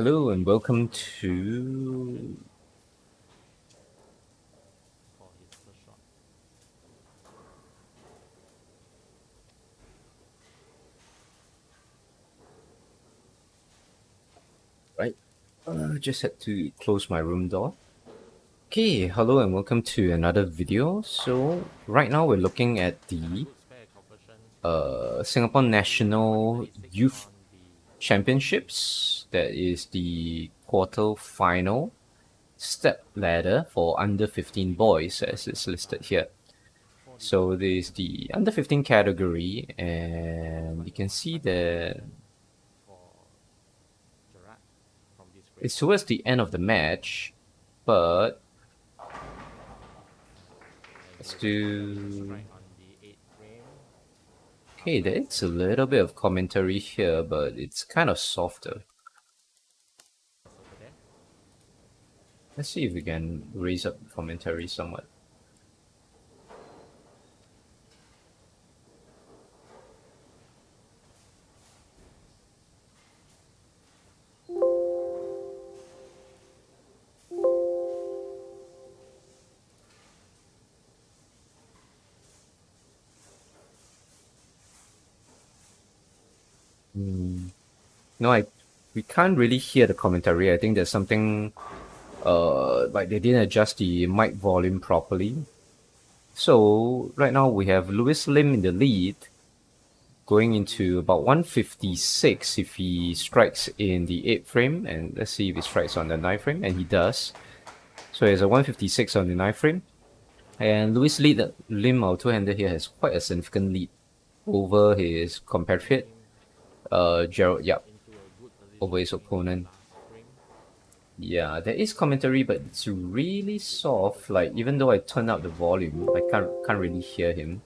Hello and welcome to right. Just had to close my room door. Okay, hello and welcome to another video. So right now we're looking at the Singapore National Youth Championships. That is the quarter final step ladder for under 15 boys, as it's listed here. So there's the under 15 category, and you can see that it's towards the end of the match, but let's do. Okay, there's a little bit of commentary here, but it's kind of softer. Let's see if we can raise up the commentary somewhat. No, we can't really hear the commentary. I think there's something like they didn't adjust the mic volume properly. So right now we have Lewis Lim in the lead, going into about 156 if he strikes in the 8th frame, and let's see if he strikes on the 9th frame, and he does. So he has a 156 on the 9th frame. And Lewis Lim, our two-hander here, has quite a significant lead over his compatriot, Gerald Yap, over his opponent. Yeah, there is commentary, but it's really soft. Like, even though I turn up the volume, I can't really hear him.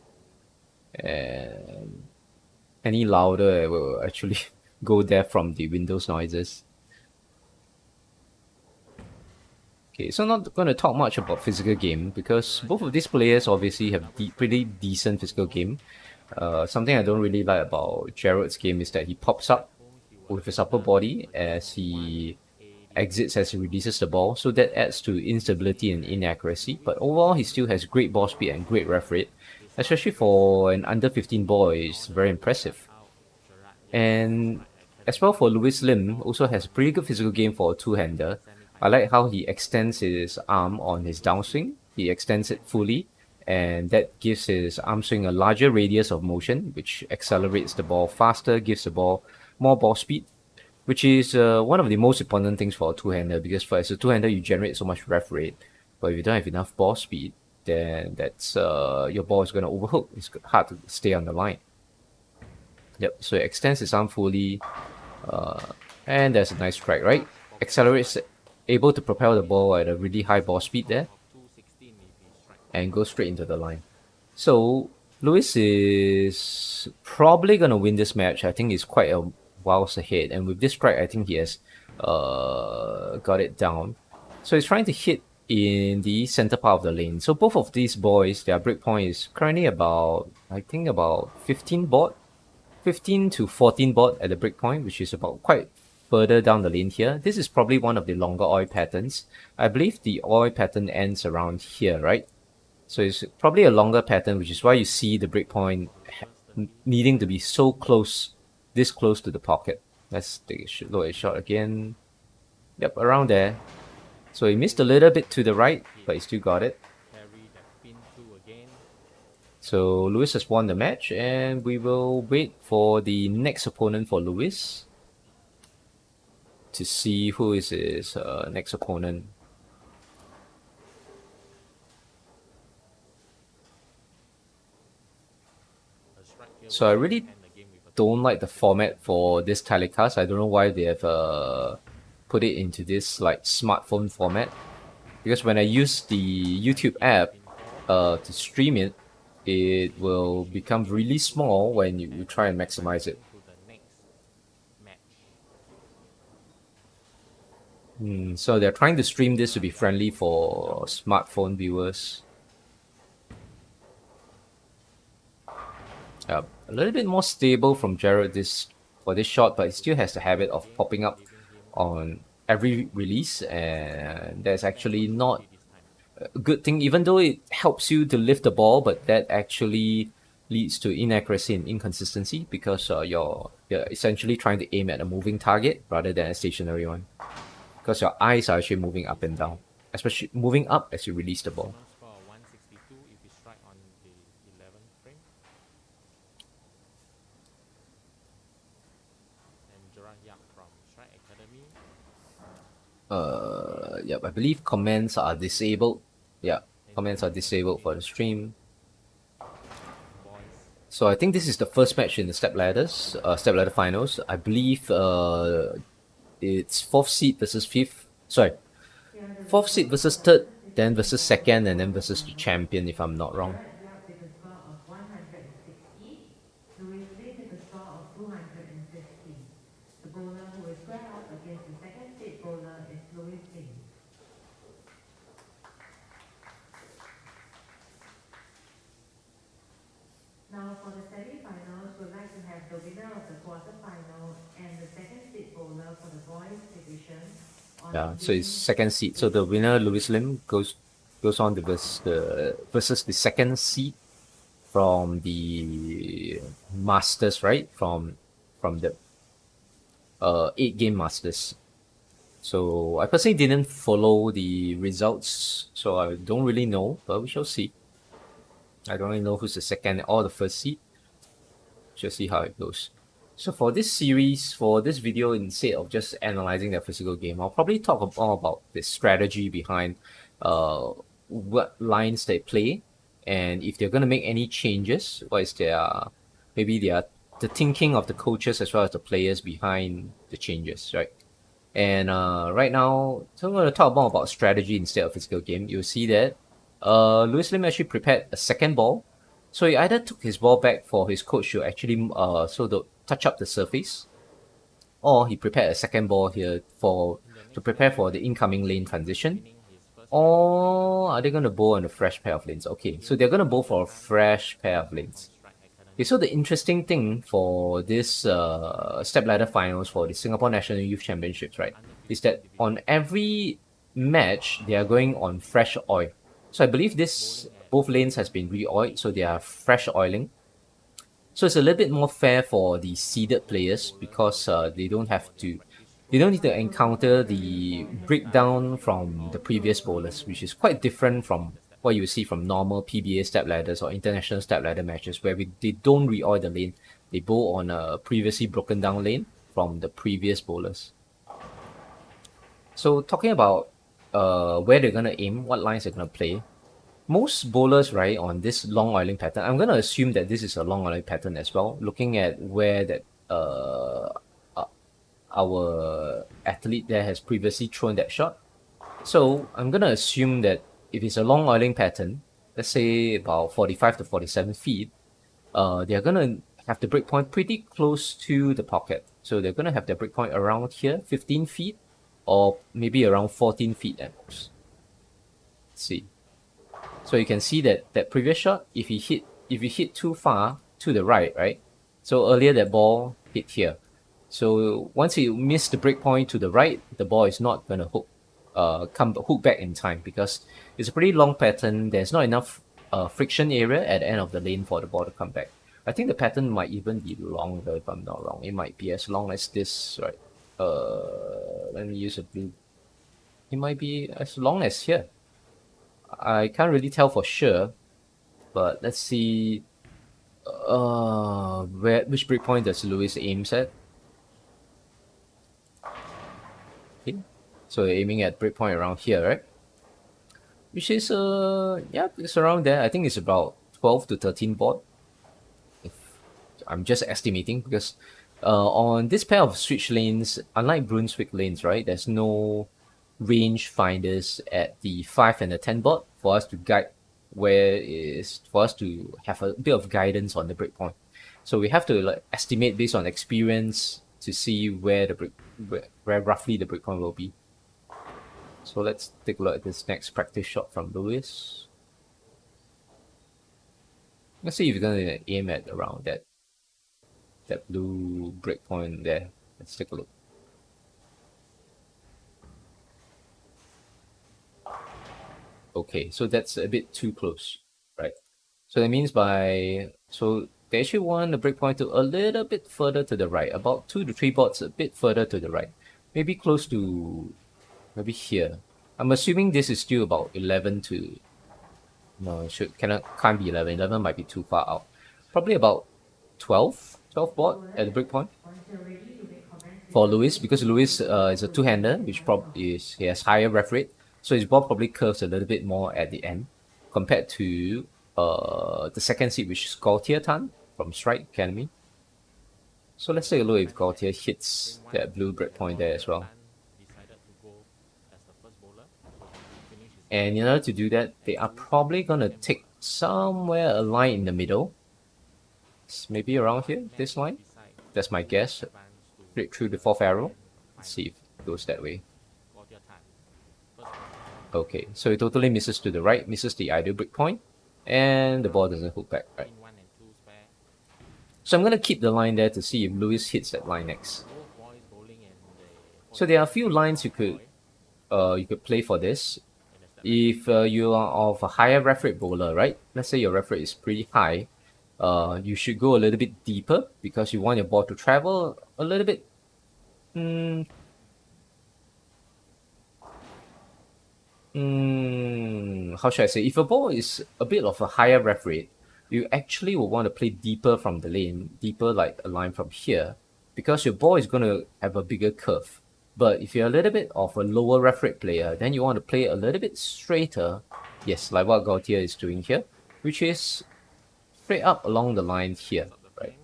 And any louder, I will actually go there from the Windows noises. Okay, so not going to talk much about physical game because both of these players obviously have pretty decent physical game. Something I don't really like about Gerald's game is that he pops up with his upper body as he exits, as he releases the ball, so that adds to instability and inaccuracy. But overall, he still has great ball speed and great ref rate, especially for an under 15 boy. It's very impressive. And as well for Lewis Lim, also has a pretty good physical game for a two-hander. I like how he extends his arm on his downswing. He extends it fully, and that gives his arm swing a larger radius of motion, which accelerates the ball faster, gives the ball more ball speed, which is one of the most important things for a two-hander, because as a two-hander you generate so much ref rate, but if you don't have enough ball speed, then that's your ball is going to overhook. It's hard to stay on the line. Yep, so it extends his arm fully, and there's a nice strike, right? Accelerates, able to propel the ball at a really high ball speed there, and go straight into the line. So Lewis is probably gonna win this match. I think he's quite a whiles ahead, and with this strike, I think he has got it down. So he's trying to hit in the center part of the lane. So both of these boys, their break point is currently about, I think, about 15 baud, 15 to 14 baud at the break point, which is about quite further down the lane here. This is probably one of the longer oil patterns. I believe the oil pattern ends around here, right? So it's probably a longer pattern, which is why you see the breakpoint needing to be so close, this close to the pocket. Let's take a look at shot again. Yep, around there. So he missed a little bit to the right, but he still got it. So Lewis has won the match, and we will wait for the next opponent for Lewis to see who is his next opponent. So I really don't like the format for this telecast. I don't know why they have put it into this like smartphone format, because when I use the YouTube app to stream it, it will become really small when you try and maximize it. So they're trying to stream this to be friendly for smartphone viewers. A little bit more stable from Jared for this shot, but it still has the habit of popping up on every release, and that's actually not a good thing, even though it helps you to lift the ball, but that actually leads to inaccuracy and inconsistency because you're essentially trying to aim at a moving target rather than a stationary one, because your eyes are actually moving up and down, especially moving up as you release the ball. Opponent score 162 if he strike on the 11th frame. And Gerard Yap from Strike Academy. Yep, I believe comments are disabled. Yeah, And comments are disabled for the stream. boys. So I think this is the first match in the step ladder finals. I believe it's fourth seed versus fifth. Sorry, fourth seed versus third, then versus second, and then versus the champion, if I'm not wrong. Gerard Yap with a score of 160. Louis Lim with a score of 250. The bowler who will square off against the second seed bowler is Louis Lim. Now for the semi-finals, we'd like to have the winner of the quarter-final and the second seed bowler for the boys division. Yeah, so it's second seed. So the winner, Louis Lim, goes on to versus the second seed from the Masters, right? From the 8-game Masters. So I personally didn't follow the results, so I don't really know, but we shall see. I don't really know who's the second or the first seed. Shall see how it goes. So for this series, for this video, instead of just analyzing the physical game, I'll probably talk more about the strategy behind what lines they play, and if they're going to make any changes, what is the thinking of the coaches as well as the players behind the changes, right? And right now, so I'm going to talk more about strategy instead of physical game. You'll see that Louis Lim actually prepared a second ball. So he either took his ball back for his coach to actually touch up the surface, or he prepared a second ball here to prepare for the incoming lane transition. Or are they going to bowl on a fresh pair of lanes? Okay, so they're going to bowl for a fresh pair of lanes. Okay, so the interesting thing for this step ladder finals for the Singapore National Youth Championships, right, is that on every match they are going on fresh oil. So I believe this both lanes has been re-oiled, so they are fresh oiling. So it's a little bit more fair for the seeded players because they don't need to encounter the breakdown from the previous bowlers, which is quite different from what you see from normal PBA step ladders or international step ladder matches, where they don't re-oil the lane, they bowl on a previously broken down lane from the previous bowlers. So talking about where they're gonna aim, what lines they're gonna play, most bowlers, right, on this long oiling pattern, I'm going to assume that this is a long oiling pattern as well, looking at where that our athlete there has previously thrown that shot. So I'm going to assume that if it's a long oiling pattern, let's say about 45 to 47 feet, they're going to have the breakpoint pretty close to the pocket. So they're going to have their breakpoint around here, 15 feet, or maybe around 14 feet at most. Let's see. So you can see that previous shot, if you hit too far to the right? So earlier that ball hit here. So once you miss the break point to the right, the ball is not gonna hook back in time because it's a pretty long pattern. There's not enough friction area at the end of the lane for the ball to come back. I think the pattern might even be longer if I'm not wrong. It might be as long as this, right? Let me use a blue. It might be as long as here. I can't really tell for sure, but let's see. Which breakpoint does Lewis aims at? Okay, so aiming at breakpoint around here, right? Which is yeah, it's around there. I think it's about 12 to 13 baud. If I'm just estimating because on this pair of switch lanes, unlike Brunswick lanes, right, there's no range finders at the 5 and the 10 baud for us to guide for us to have a bit of guidance on the breakpoint. So we have to estimate based on experience to see where where roughly the breakpoint will be. So let's take a look at this next practice shot from Lewis. Let's see if you're gonna aim at around that blue breakpoint there. Let's take a look. Okay, so that's a bit too close, right? So that means so they actually want the breakpoint to a little bit further to the right, about 2 to 3 boards a bit further to the right, maybe close to maybe here. I'm assuming this is still about 11 to no, can't be 11. 11 might be too far out. Probably about 12 board at the breakpoint Once you're ready, you may commence with for the Lewis, first because bowler Lewis who is is a to receive two-hander, the which point toss. he has higher ref rate, so his ball probably curves a little bit more at the end compared to the second seed, which is Gautier Tan from Strike Academy. So let's take a look if Gautier hits Frame 1, that blue breakpoint there as well. Tan decided to go as the first bowler, so he finished his And ball in order to do that, they and are Lewis probably was the gonna second take bowler. somewhere a line in the middle. It's maybe around here, Next, this line. decide That's my who guess. advanced to Straight through the the fourth arrow. second Let's final. see if it goes that way. Gautier Tan, first bowler. Okay, so it totally misses to the right, misses the ideal breakpoint, and the ball doesn't hook back, right? Pin 1 and 2 spare. So I'm gonna keep the line there to see if Lewis hits that line next. Both boys bowling in the So there are a 45 few degree lines north void. you could play for this. And that's that If you are of a higher ref rate bowler, right? Let's say your ref rate is pretty high, you should go a little bit deeper because you want your ball to travel a little bit. How should I say? If a ball is a bit of a higher ref rate, you actually will want to play deeper from the lane, deeper like a line from here, because your ball is going to have a bigger curve. But if you're a little bit of a lower ref rate player, then you want to play a little bit straighter. Yes, like what Gautier is doing here, which is straight up along the line here, up the right? frame,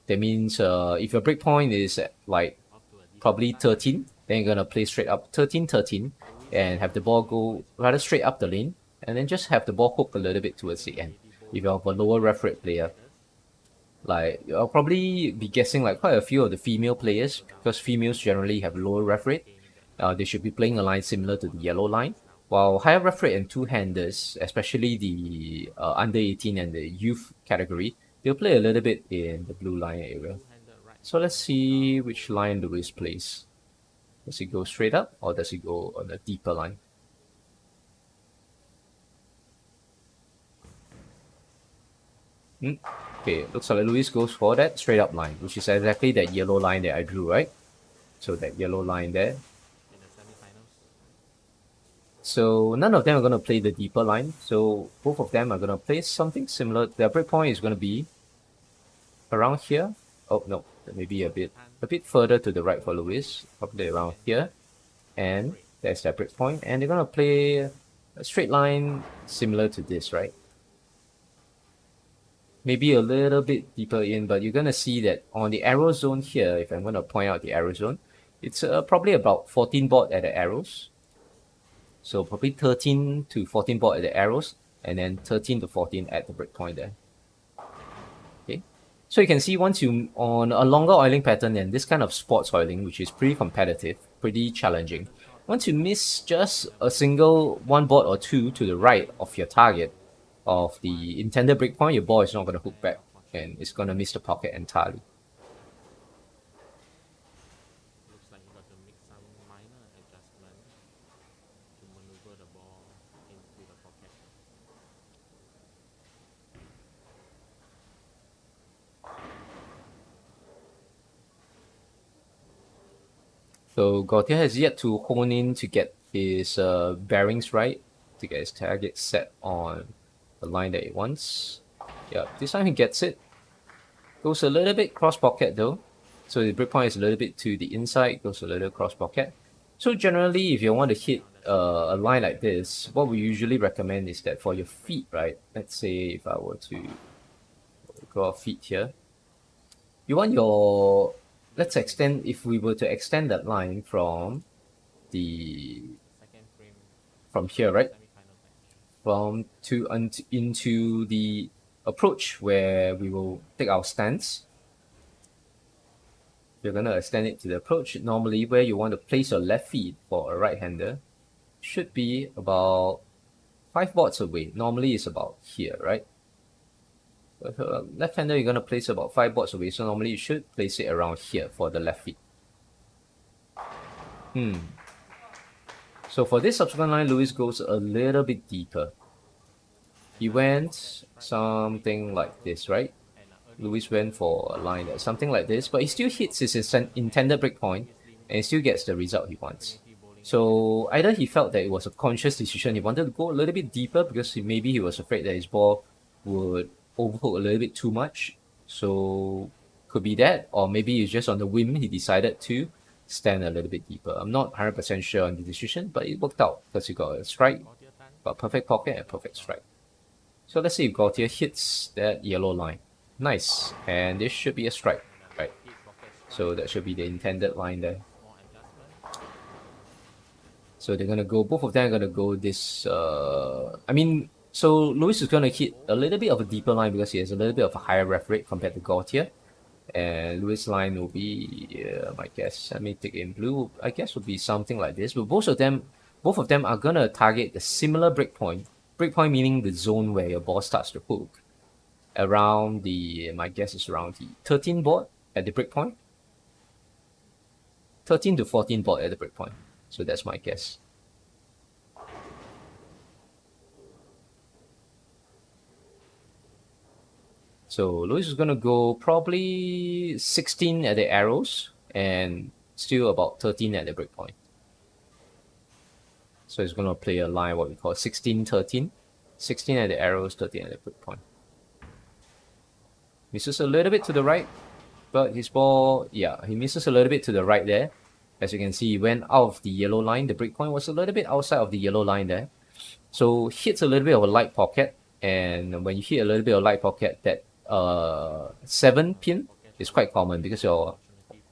That means if your breakpoint is at like off to a decent probably start. 13, then you're gonna play straight up 13, 13, and have the ball go rather straight up the lane, and then just have the ball hook a little bit towards the end. If you're a lower ref rate player, like I'll probably be guessing like quite a few of the female players, because females generally have lower ref rate. They should be playing a line similar to the yellow line, while higher ref rate and two-handers, especially the under 18 and the youth category, they'll play a little bit in the blue line area. Two-handed right So let's hand see style which bowling. line Lewis plays. Does he go straight up or does he go on a deeper line? Okay, looks like Lewis goes for that straight up line, which is exactly that yellow line that I drew, right? So that yellow line there. In the semi-finals, So none of them are going to play the deeper line. So both of them are going to play something similar. Their breakpoint is going to be around here. Oh no, maybe a bit further to the right for Lewis, probably around here. And there's their breakpoint. And they're going to play a straight line similar to this, right? Maybe a little bit deeper in, but you're going to see that on the arrow zone here, if I'm going to point out the arrow zone, it's probably about 14 baud at the arrows. So probably 13 to 14 baud at the arrows, and then 13 to 14 at the breakpoint there. Okay, so you can see once you on a longer oiling pattern and this kind of sports oiling, which is pretty competitive, pretty challenging. Once you miss just a single one baud or two to the right of your target of the intended breakpoint, your ball is not going to hook back and it's going to miss the pocket entirely. looks like you got to make some minor adjustment to maneuver the ball into the pocket. So Gautier has yet to hone in to get his bearings right, to get his target set on the line that he wants. Yeah, this time he gets it. Goes a little bit cross pocket though. So the breakpoint is a little bit to the inside, goes a little cross pocket. So generally, if you want to hit a line like this, what we usually recommend is that for your feet, right? Let's say if I were to draw feet here, you want your, let's extend, if we were to extend that line from the, Second frame, from here, right? semi-final match. From into the approach where we will take our stance. You're going to extend it to the approach. Normally, where you want to place your left feet for a right-hander should be about 5 bauds away. Normally, it's about here, right? But left-hander, you're going to place about 5 bauds away. So normally, you should place it around here for the left feet. So for this subsequent line, Lewis goes a little bit deeper. He went something like this, right? Lewis went for a line that's something like this, but he still hits his intended breakpoint and he still gets the result he wants. So either he felt that it was a conscious decision, he wanted to go a little bit deeper because maybe he was afraid that his ball would overhook a little bit too much. So could be that, or maybe it's just on the whim he decided to stand a little bit deeper. I'm not 100% sure on the decision, but it worked out because he got a strike, got perfect pocket and perfect strike. So let's see if Gautier hits that yellow line. Nice, and this should be a strike, right? So that should be the intended line there. So they're gonna go, both of them are gonna go this, so Lewis is gonna hit a little bit of a deeper line because he has a little bit of a higher ref rate compared to Gautier. And Lewis' line will be, my guess, let me take in blue, I guess will be something like this. But both of them are gonna target the similar breakpoint. Breakpoint meaning the zone where your ball starts to hook. Around the, my guess is around the 13 board at the breakpoint. 13 to 14 board at the breakpoint. So that's my guess. So Lewis is gonna go probably 16 at the arrows and still about 13 at the breakpoint. So he's gonna play a line what we call 16-13. 16 at the arrows, 13 at the breakpoint. Misses a little bit to the right, but his ball, yeah, he misses a little bit to the right there. As you can see, he went out of the yellow line. The breakpoint was a little bit outside of the yellow line there. So hits a little bit of a light pocket, and when you hit a little bit of light pocket, that 7 pin is quite common because your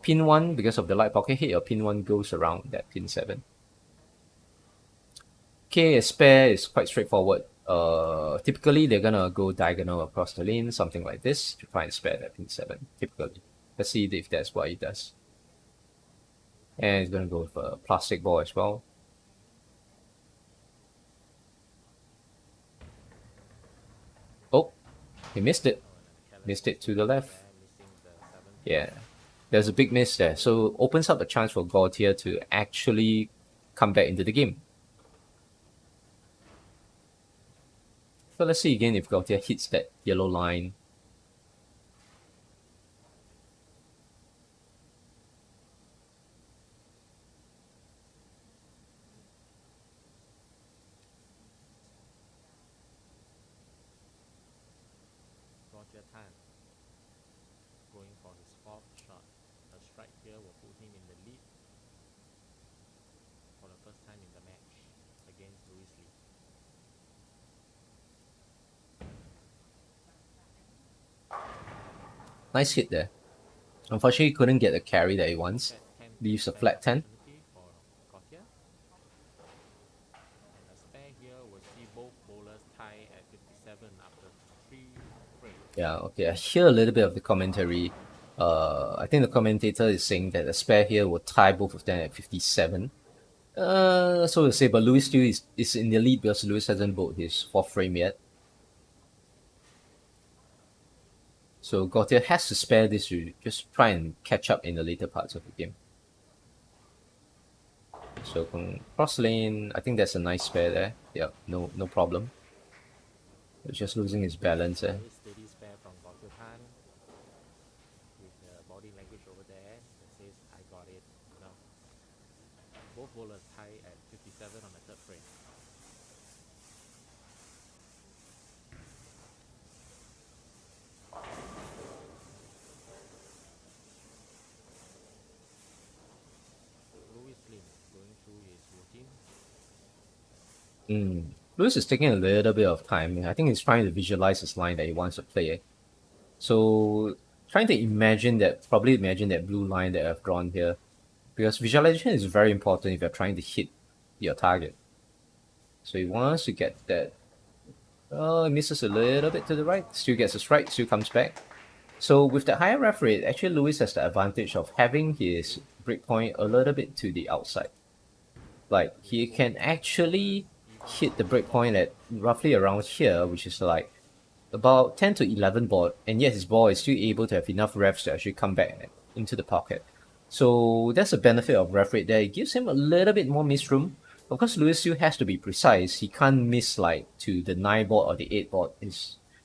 pin 1, because of the light pocket hit, your pin 1 goes around that pin 7. Okay, a spare is quite straightforward. Typically they're gonna go diagonal across the lane, something like this, to try and spare that pin 7, typically. Let's see if that's what he does. And he's gonna go with a plastic ball as well. Oh, he missed it. Missed it to the left. Yeah, there's a big miss there. So opens up a chance for Gautier to actually come back into the game. So let's see again if Gautier hits that yellow line. Roger Tan going for his fourth shot. A strike here will put him in the lead for the first time in the match against Louis Lee. Nice hit there. Unfortunately, he couldn't get the carry that he wants. Leaves a flat 10. For Gautier. And a spare here will see both bowlers tie at 57 after 3 frames. Yeah, okay. I hear a little bit of the commentary. I think the commentator is saying that the spare here will tie both of them at 57. So to say, but Lewis still is in the lead because Lewis hasn't bowled his 4th frame yet. So Gautier has to spare this to just try and catch up in the later parts of the game. So cross lane, I think that's a nice spare there. Yeah, no problem. He's just losing his balance there. Very steady spare from Gautier Tan with the body language over there that says, I got it. You know, both bowlers tie at 57 on the 3rd frame. Louis Lim going through his routine. Lewis is taking a little bit of time. I think he's trying to visualize his line that he wants to play. So trying to probably imagine that blue line that I've drawn here. Because visualization is very important if you're trying to hit your target. So he wants to get that. Oh, he misses a little bit to the right. Still gets a strike, still comes back. So with the higher ref rate, actually Lewis has the advantage of having his breakpoint a little bit to the outside. Like he can actually hit the breakpoint at roughly around here, which is like about 10 to 11 board, and yet his ball is still able to have enough revs to actually come back into the pocket. So that's the benefit of ref rate there. It gives him a little bit more miss room Of course, Lewis still has to be precise. He can't miss like to the 9 board or the 8 board.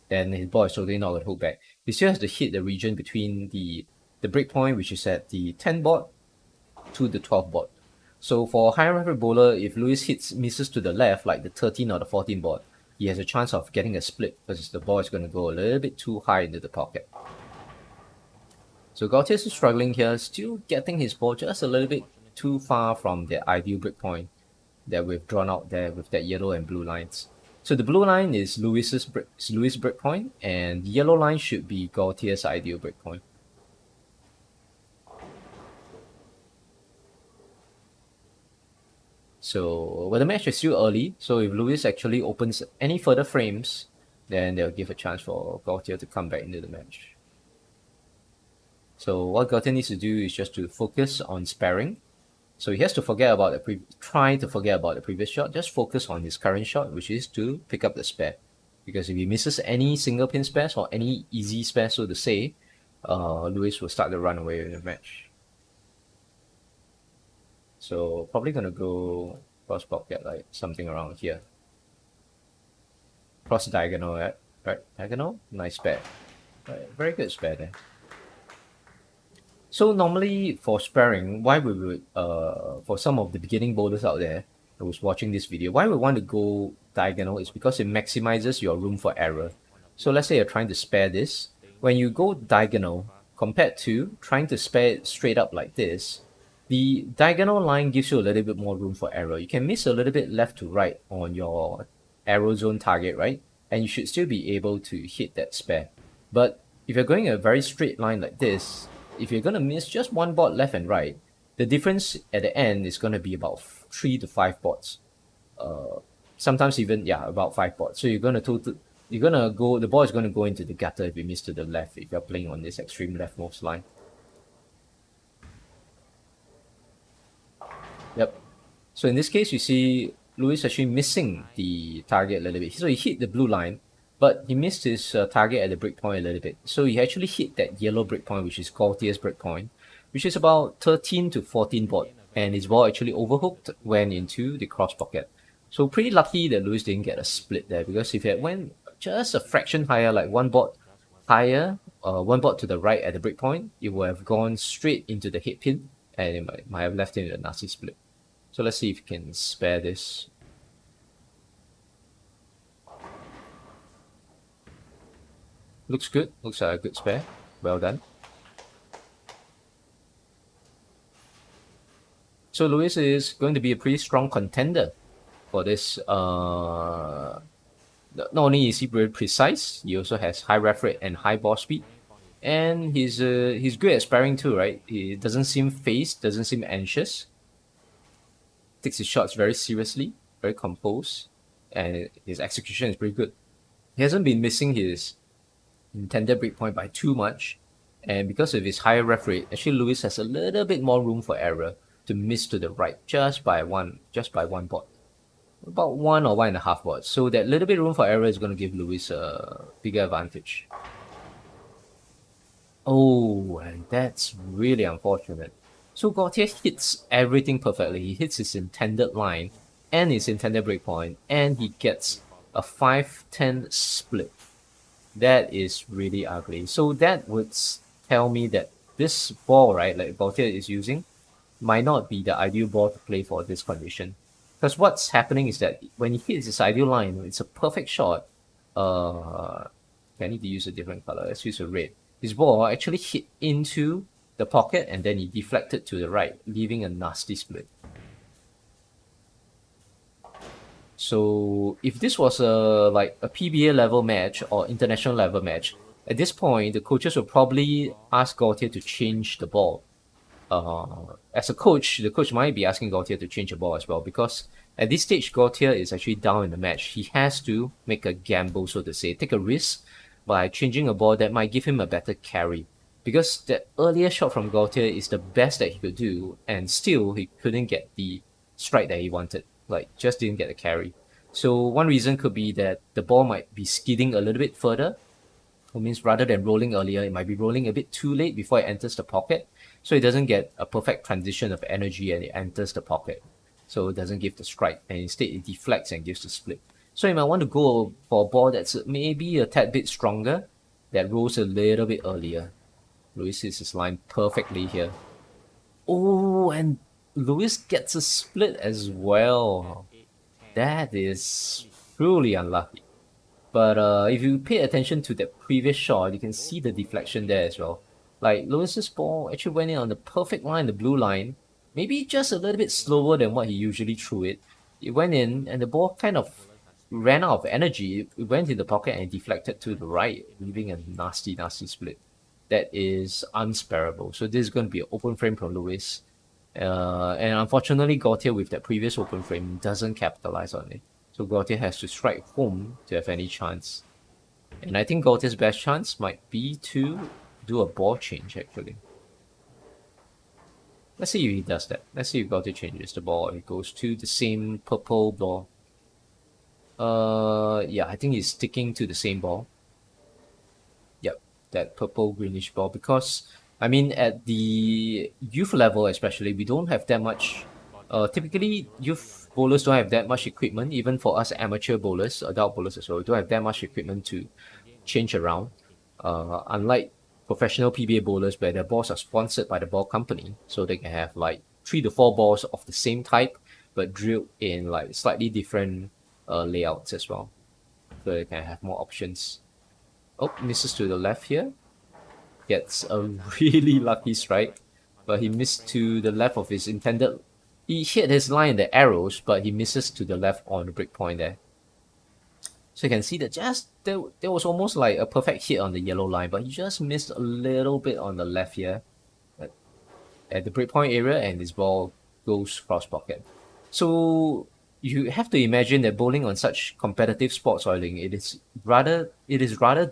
Then his ball is totally not going to hold back. He still has to hit the region between the breakpoint, which is at the 10 board, to the 12 board. So for a higher referee bowler, if Lewis misses to the left, like the 13 or the 14 board, he has a chance of getting a split because the ball is going to go a little bit too high into the pocket. So Gautier is struggling here, still getting his ball just a little bit too far from the ideal breakpoint that we've drawn out there with that yellow and blue lines. So the blue line is Lewis' breakpoint, and the yellow line should be Gautier's ideal breakpoint. So, well, the match is still early, so if Lewis actually opens any further frames, then they'll give a chance for Gautier to come back into the match. So what Gautier needs to do is just to focus on sparing. So he has to try to forget about the previous shot, just focus on his current shot, which is to pick up the spare. Because if he misses any single pin spares or any easy spares, so to say, Lewis will start to run away with the match. So probably gonna go cross pocket, like something around here. Cross diagonal, right? Diagonal, nice spare. Right, very good spare there. So normally for sparing, why we would for some of the beginning bowlers out there who's watching this video, why we want to go diagonal is because it maximizes your room for error. So let's say you're trying to spare this. When you go diagonal, compared to trying to spare it straight up like this, the diagonal line gives you a little bit more room for error. You can miss a little bit left to right on your arrow zone target, right? And you should still be able to hit that spare. But if you're going a very straight line like this, if you're going to miss just one board left and right, the difference at the end is going to be about 3 to 5 boards. Sometimes even, about 5 boards. So the ball is going to go into the gutter if you miss to the left, if you're playing on this extreme leftmost line. Yep. So in this case, you see Lewis actually missing the target a little bit. So he hit the blue line, but he missed his target at the breakpoint a little bit. So he actually hit that yellow breakpoint, which is Gautier's breakpoint, which is about 13 to 14 board. And his ball actually overhooked, went into the cross pocket. So pretty lucky that Lewis didn't get a split there, because if it went just a fraction higher, like one board higher, one board to the right at the breakpoint, it would have gone straight into the head pin, and it might have left him with a nasty split. So let's see if you can spare this. Looks good. Looks like a good spare. Well done. So Lewis is going to be a pretty strong contender for this. Not only is he very precise, he also has high ref rate and high ball speed. And he's good at sparing too, right? He doesn't seem phased, doesn't seem anxious. Takes his shots very seriously, very composed, and his execution is pretty good. He hasn't been missing his intended breakpoint by too much, and because of his higher ref rate, actually Lewis has a little bit more room for error to miss to the right just by one board, about 1 or 1.5 boards. So that little bit room for error is going to give Lewis a bigger advantage. Oh, and that's really unfortunate. So Gautier hits everything perfectly. He hits his intended line and his intended breakpoint, and he gets a 5-10 split. That is really ugly. So that would tell me that this ball, right, like Gautier is using, might not be the ideal ball to play for this condition. Because what's happening is that when he hits his ideal line, it's a perfect shot. I need to use a different color. Let's use a red. His ball actually hit into the pocket and then he deflected to the right, leaving a nasty split. So if this was like a PBA level match or international level match, at this point the coaches will probably ask Gautier to change the ball. As a coach, the coach might be asking Gautier to change the ball as well, because at this stage Gautier is actually down in the match. He has to make a gamble, so to say, take a risk by changing a ball that might give him a better carry. Because that earlier shot from Gautier is the best that he could do, and still he couldn't get the strike that he wanted. Like, just didn't get the carry. So one reason could be that the ball might be skidding a little bit further. It means rather than rolling earlier, it might be rolling a bit too late before it enters the pocket. So it doesn't get a perfect transition of energy and it enters the pocket. so it doesn't give the strike, and instead it deflects and gives the split. So you might want to go for a ball that's maybe a tad bit stronger, that rolls a little bit earlier. Lewis hits his line perfectly here. Oh, and Lewis gets a split as well. 8, 10, That is truly unlucky. But if you pay attention to that previous shot, you can see the deflection there as well. Like Lewis's ball actually went in on the perfect line, the blue line, maybe just a little bit slower than what he usually threw it. It went in, and the ball kind of ran out of energy. It went in the pocket and deflected to the right, leaving a nasty, nasty split. That is unsparable. So this is going to be an open frame from Lewis. And unfortunately, Gautier with that previous open frame doesn't capitalize on it. So Gautier has to strike home to have any chance. And I think Gautier's best chance might be to do a ball change, actually. Let's see if he does that. Let's see if Gautier changes the ball. It goes to the same purple ball. Yeah, I think he's sticking to the same ball. Yep, that purple greenish ball, because I mean at the youth level especially, we don't have that much. Typically youth bowlers don't have that much equipment. Even for us amateur bowlers, adult bowlers as well, we don't have that much equipment to change around. Unlike professional PBA bowlers where their balls are sponsored by the ball company, so they can have like 3 to 4 balls of the same type but drilled in like slightly different layouts as well, so they can have more options. Oh, misses to the left here. Gets a really lucky strike, but he missed to the left of his intended. He hit his line in the arrows, but he misses to the left on the break point there. So you can see that just there was almost like a perfect hit on the yellow line, but he just missed a little bit on the left here at the breakpoint area, and this ball goes cross pocket. So you have to imagine that bowling on such competitive sports oiling, it is rather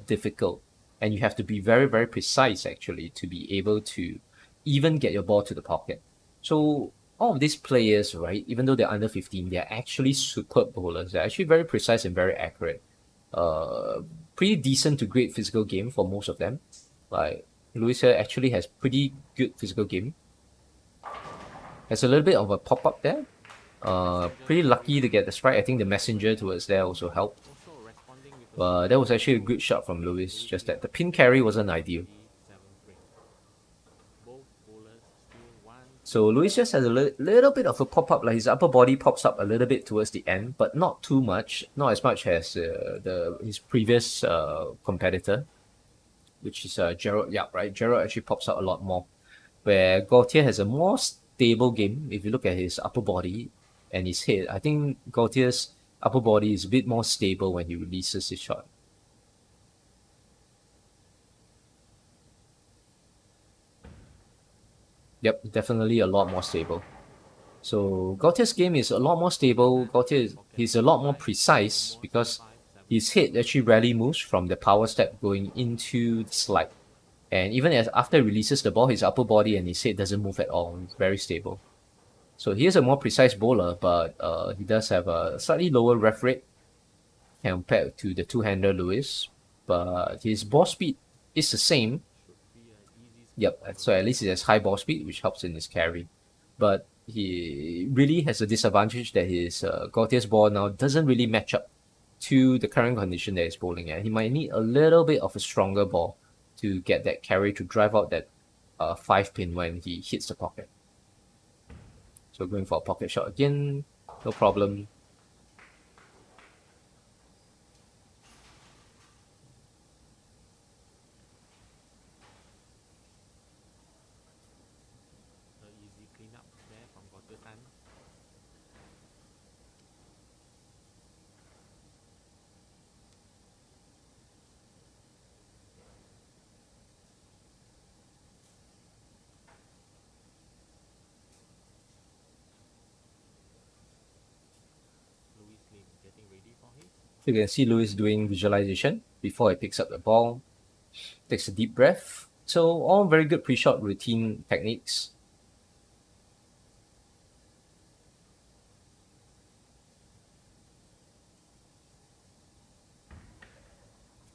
difficult, and you have to be very, very precise actually to be able to even get your ball to the pocket. So all of these players, right, even though they're under 15, they're actually superb bowlers. They're actually very precise and very accurate. Pretty decent to great physical game for most of them. Like Luis here actually has pretty good physical game. Has a little bit of a pop up there. Pretty lucky to get the strike. I think the messenger towards there also helped. Also responding with a But that was actually a good shot from Lewis. Just that the pin carry wasn't ideal. 7 frame. Both bowlers still 1, So Lewis just has a little bit of a pop up. Like his upper body pops up a little bit towards the end, but not too much. Not as much as his previous competitor, which is Gerald Yap, right? Gerald actually pops out a lot more. Where Gautier has a more stable game. If you look at his upper body and his head, I think Gautier's upper body is a bit more stable when he releases his shot. Yep, definitely a lot more stable. So Gautier's game is a lot more stable. Gautier he's a lot more precise because his head actually rarely moves from the power step going into the slide. And even as after he releases the ball, his upper body and his head doesn't move at all. It's very stable. So he is a more precise bowler, but he does have a slightly lower ref rate compared to the two-hander Lewis. But his ball speed is the same. should be an easy split Yep, for so at least he has high ball speed, which helps in his carry. But he really has a disadvantage that his Gautier's ball now doesn't really match up to the current condition that he's bowling at. He might need a little bit of a stronger ball to get that carry to drive out that 5-pin when he hits the pocket. So going for a pocket shot again, no problem. A easy cleanup there from Gotutan. Louis Lim getting ready for his. So you can see Lewis doing visualization before he picks up the ball, takes a deep breath. So all very good pre-shot routine techniques.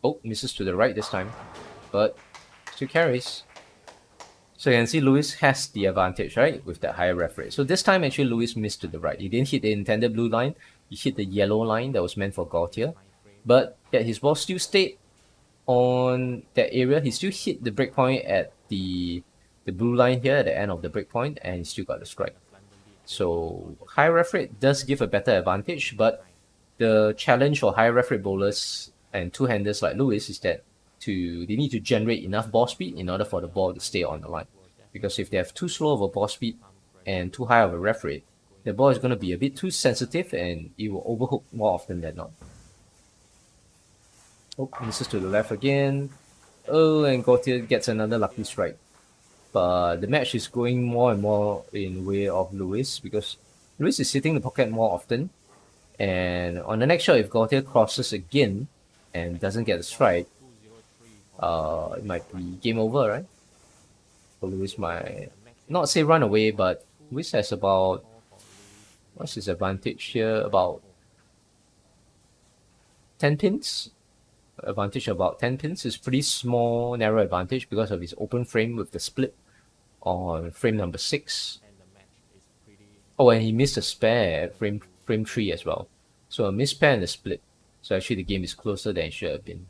Oh, misses to the right this time, but still carries. So you can see Lewis has the advantage, right, with that higher ref rate. So this time actually Lewis missed to the right. He didn't hit the intended blue line. He hit the yellow line that was meant for Gautier. But yet his ball still stayed on that area. He still hit the breakpoint at the blue line here at the end of the breakpoint, and he still got the strike. So high ref rate does give a better advantage, but the challenge for high ref rate bowlers and two-handers like Lewis is that they need to generate enough ball speed in order for the ball to stay on the line. Because if they have too slow of a ball speed and too high of a ref rate, the ball is going to be a bit too sensitive and it will overhook more often than not. Oh, misses to the left again. Oh, and Gautier gets another lucky strike. But the match is going more and more in way of Lewis because Lewis is hitting the pocket more often. And on the next shot, if Gautier crosses again and doesn't get a strike, it might be game over, right? So Lewis might not say run away, but Lewis has about, what's his advantage here? About 10 pins. Advantage about 10 pins is pretty small, narrow advantage because of his open frame with the split on frame number 6. Oh, and he missed a spare at frame 3 as well. So a missed pair and a split. So actually the game is closer than it should have been.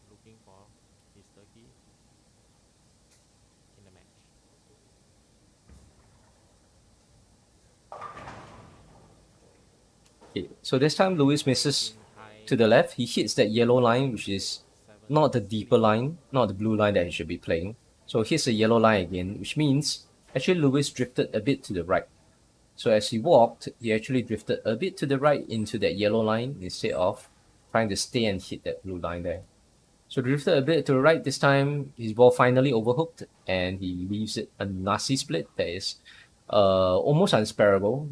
Looking for his turkey in the match. Okay, so this time Lewis misses to the left. He hits that yellow line, which is not the deeper line, not the blue line that he should be playing. So hits the yellow line again, which means actually Lewis drifted a bit to the right. So as he walked, he actually drifted a bit to the right into that yellow line instead of trying to stay and hit that blue line there. So drifted a bit to the right this time. His ball finally overhooked and he leaves it a nasty split that is almost unsparable.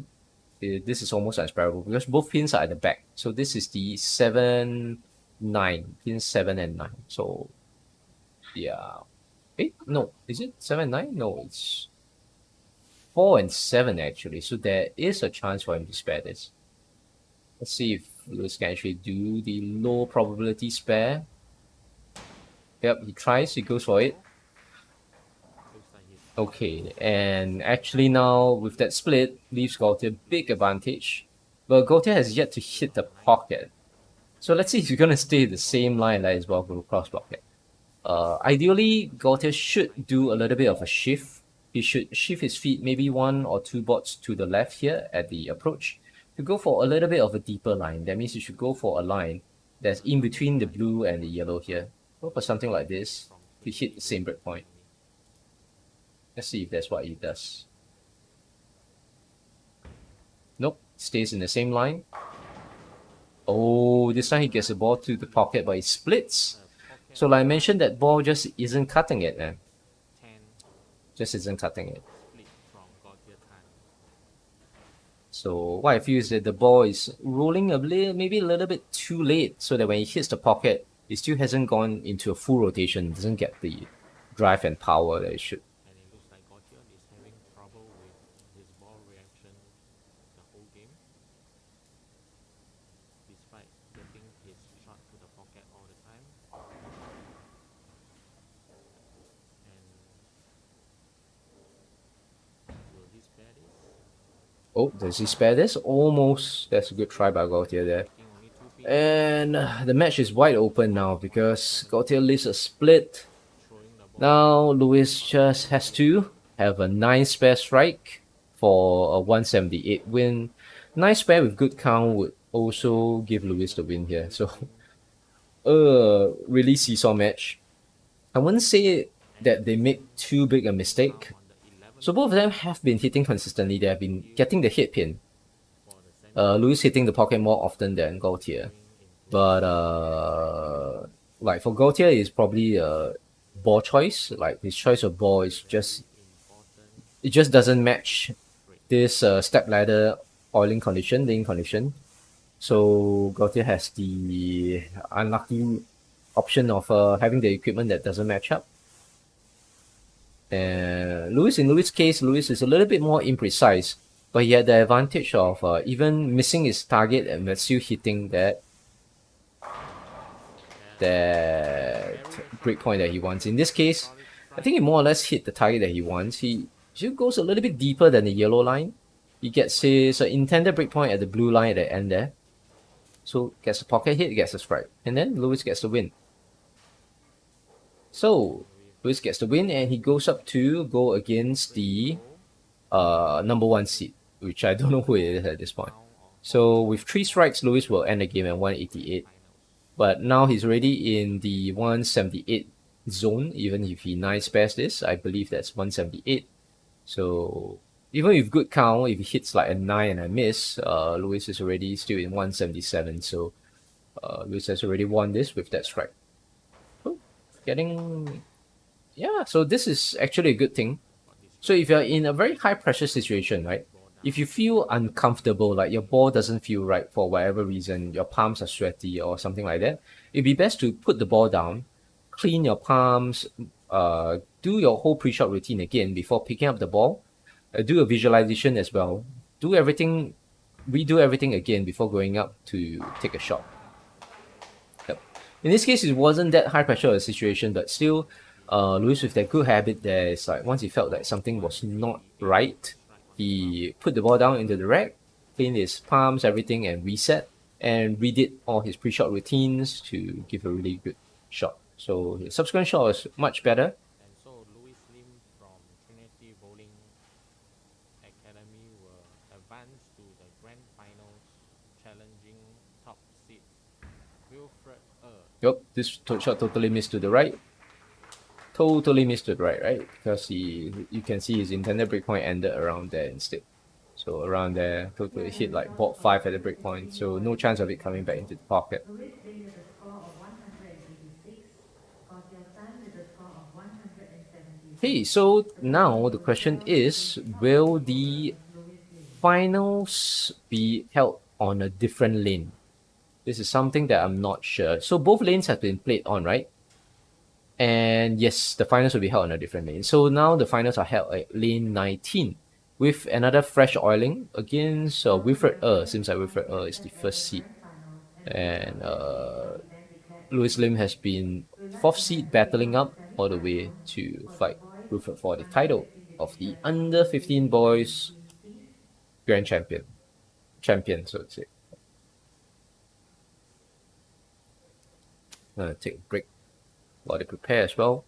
This is almost unsparable because both pins are at the back. So this is the 7, 9, pins 7 and 9. So yeah. No, is it 7, 9? No, it's 4 and 7 actually. So there is a chance for him to spare this. Let's see if Lewis can actually do the low probability spare. Yep, he tries, he goes for it. Okay, and actually now with that split, leaves Gautier big advantage. But Gautier has yet to hit the pocket. So let's see if he's going to stay the same line like his ball go cross pocket. Ideally, Gautier should do a little bit of a shift. He should shift his feet maybe 1 or 2 bots to the left here at the approach to go for a little bit of a deeper line. That means you should go for a line that's in between the blue and the yellow here. Go for something like this to hit the same breakpoint. Let's see if that's what he does. Nope, stays in the same line. Oh, this time he gets the ball to the pocket, but he splits. So like I mentioned, that ball just isn't cutting it, man. Just isn't cutting it. So what I feel is that the ball is rolling maybe a little bit too late, so that when it hits the pocket, it still hasn't gone into a full rotation. It doesn't get the drive and power that it should. And it looks like Gautier is having trouble with his ball reaction the whole game, despite getting his shot to the pocket all the time. And will he spare this? Oh, does he spare this? Almost. That's a good try by Gautier there. And the match is wide open now because Gautier leaves a split. Now Lewis just has to have a 9 spare strike for a 178 win. 9 spare with good count would also give Lewis the win here. So, really seesaw match. I wouldn't say that they made too big a mistake. So both of them have been hitting consistently. They have been getting the hit pin. Lewis hitting the pocket more often than Gautier. But like for Gautier, it's probably a ball choice. Like his choice of ball is just, it just doesn't match this step ladder laying condition. So Gautier has the unlucky option of having the equipment that doesn't match up. And Lewis, in Lewis' case, Lewis is a little bit more imprecise, but he had the advantage of even missing his target and still hitting that. that breakpoint that he wants. In this case, I think he more or less hit the target that he wants. He goes a little bit deeper than the yellow line. He gets his intended breakpoint at the blue line at the end there. So gets a pocket hit, gets a strike. And then Lewis gets the win. So Lewis gets the win and he goes up to go against the number one seed, which I don't know who it is at this point. So with 3 strikes, Lewis will end the game at 188. But now he's already in the 178 zone, even if he nice pairs this. I believe that's 178. So even with good count, if he hits like a 9 and I miss, Lewis is already still in 177. So Lewis has already won this with that strike. Oh, so this is actually a good thing. So if you're in a very high pressure situation, right? If you feel uncomfortable, like your ball doesn't feel right for whatever reason, your palms are sweaty or something like that, it'd be best to put the ball down, clean your palms, do your whole pre-shot routine again before picking up the ball, do a visualization as well, redo everything again before going up to take a shot. Yep. In this case, it wasn't that high pressure of a situation, but still, Lewis with that good habit there is like once he felt like something was not right, he put the ball down into the rack, cleaned his palms, everything, and reset, and redid all his pre-shot routines to give a really good shot. So his subsequent shot was much better. And so Louis Lim from Trinity Bowling Academy will advance to the grand finals, challenging top seed Wilfred Yep, this shot totally missed to the right. Totally missed it right? Because you can see his intended breakpoint ended around there instead. So around there, totally hit like ball 5 at the breakpoint, so no chance of it coming back into the pocket. Lewis Lim with a score of 186, Gautier San with a score of 176. Hey, so now the question is, will the finals be held on a different lane? This is something that I'm not sure. So both lanes have been played on, right? And yes, the finals will be held on a different lane. So now the finals are held at lane 19 with another fresh oiling against Wilfred Seems like Wilfred is the first seed. And Louis Lim has been 4th seed, battling up all the way to fight Wilfred for the title of the under 15 boys grand champion, so to say. Gonna take a break while they prepare as well.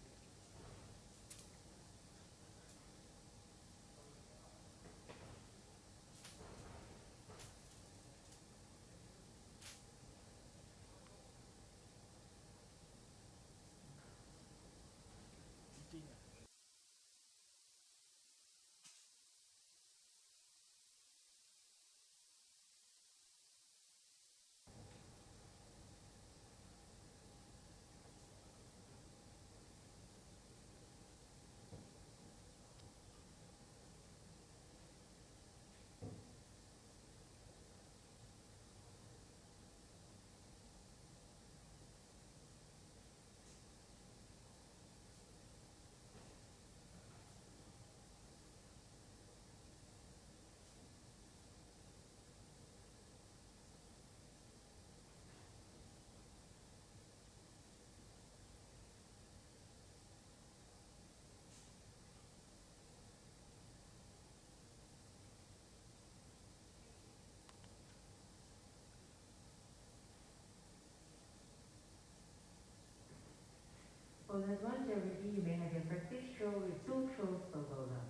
Bowlers 1 to ready, you may have your practice throw with 2 throws per bowler.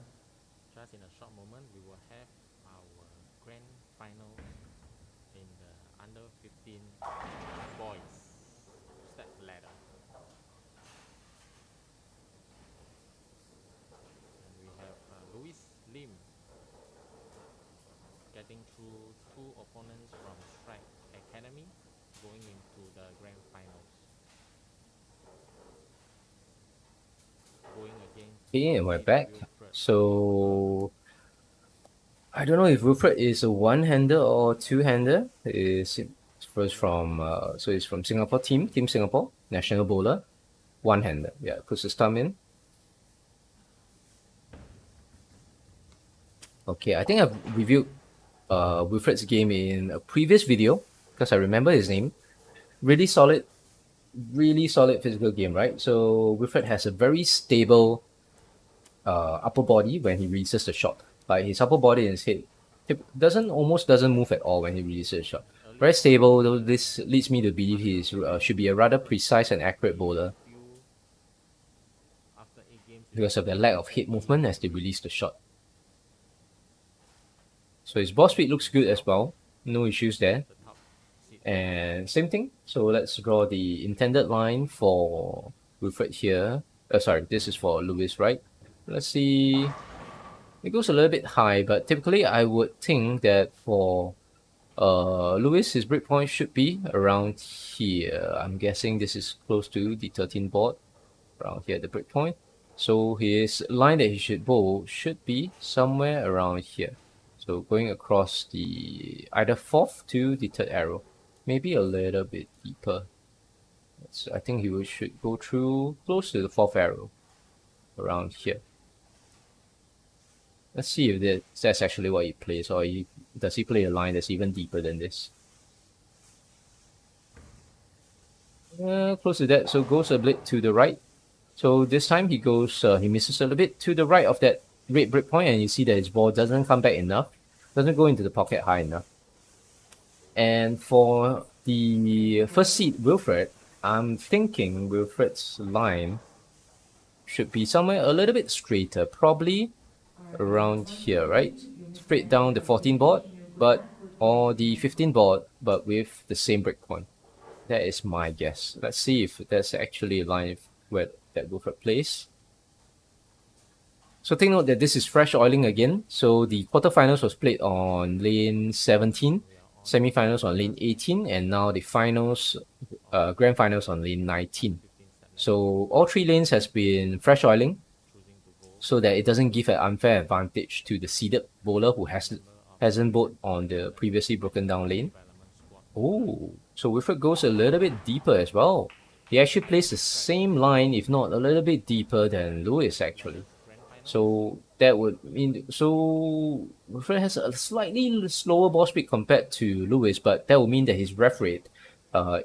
Just in a short moment, we will have our grand finals in the under 15 boys step ladder. And we have Louis Lim getting through 2 opponents from Strike Academy going into the grand finals. Going against Okay, and we're back. So I don't know if Wilfred is a one-hander or two-hander. It's first from so it's from Singapore Team Singapore, national bowler, one-hander. Yeah, puts his thumb in. Okay, I think I've reviewed Wilfred's game in a previous video because I remember his name. Really solid really solid physical game, right? So Wilfred has a very stable upper body when he releases the shot. Like his upper body and his head doesn't move at all when he releases a shot. Early Very on, stable. Though this leads me to believe he is should be a rather precise and accurate bowler few after 8 games in because the of the lack series of that head he movement as they release the shot. So his ball speed looks good as well. No issues there. the top seed And same thing. So let's draw the intended line for Wilfred here. Sorry, this is for Lewis, right? Let's see. It goes a little bit high, but typically I would think that for Lewis, his breakpoint should be around here. I'm guessing this is close to the 13 board, around here, the breakpoint. So his line that he should bowl should be somewhere around here. So going across the either fourth to the third arrow, maybe a little bit deeper. I think should go through close to the fourth arrow, around here. Let's see if that's actually what he plays, or does he play a line that's even deeper than this? Close to that, so goes a bit to the right. So this time he misses a little bit to the right of that red breakpoint, and you see that his ball doesn't come back enough, doesn't go into the pocket high enough. And for the first seed, Wilfred, I'm thinking Wilfred's line should be somewhere a little bit straighter, probably around here, right? Straight down the 14 board, or the 15 board, but with the same breakpoint. That is my guess. Let's see if there's actually a line where that Wilfred plays. So take note that this is fresh oiling again. So the quarterfinals was played on lane 17, semifinals on lane 18, and now the finals, grand finals on lane 19. So all three lanes has been fresh oiling, so that it doesn't give an unfair advantage to the seeded bowler who hasn't bowled on the previously broken down lane. Oh, so Wilfred goes a little bit deeper as well. He actually plays the same line, if not a little bit deeper than Lewis actually. So that would mean Wilfred has a slightly slower ball speed compared to Lewis, but that would mean that his ref rate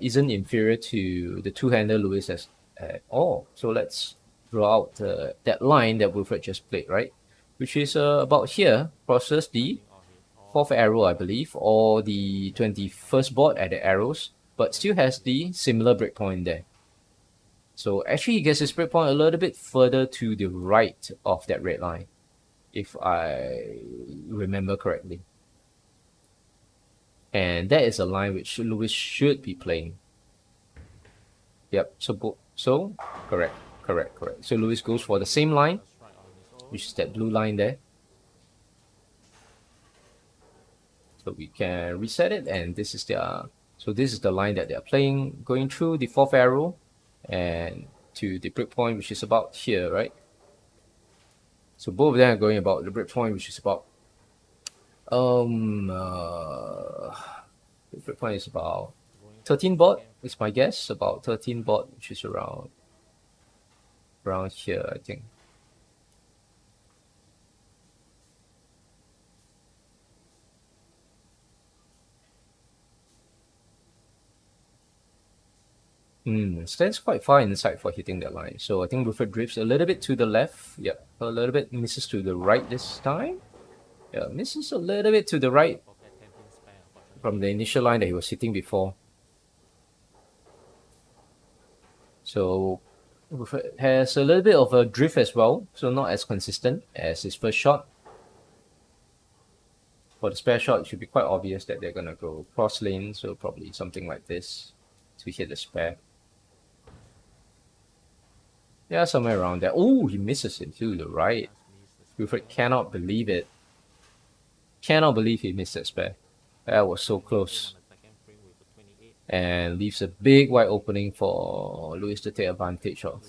isn't inferior to the two-hander Lewis at all. So let's draw out that line that Wilfred just played, right? Which is about here, crosses the fourth arrow, I believe, or the 21st board at the arrows, but still has the similar breakpoint there. So actually he gets his breakpoint a little bit further to the right of that red line, if I remember correctly. And that is a line which Lewis should be playing. Yep, so correct. So Lewis goes for the same line, which is that blue line there. So we can reset it, and this is the line that they're playing, going through the fourth arrow and to the breakpoint, which is about here, right? So both of them are going about the breakpoint, which is about the breakpoint is about 13 baud, is my guess, about 13 baud, which is around here, I think. Stands quite far inside for hitting that line. So I think Wilfred drifts a little bit to the left. Yeah, a little bit misses to the right this time. Yeah, misses a little bit to the right from the initial line that he was hitting before. So Wilfred has a little bit of a drift as well, so not as consistent as his first shot. For the spare shot, it should be quite obvious that they're gonna go cross lane, so probably something like this to hit the spare. Yeah, somewhere around there. Oh, he misses it to the right. Wilfred cannot believe it. Cannot believe he missed that spare. That was so close. And leaves a big wide opening for Lewis to take advantage of.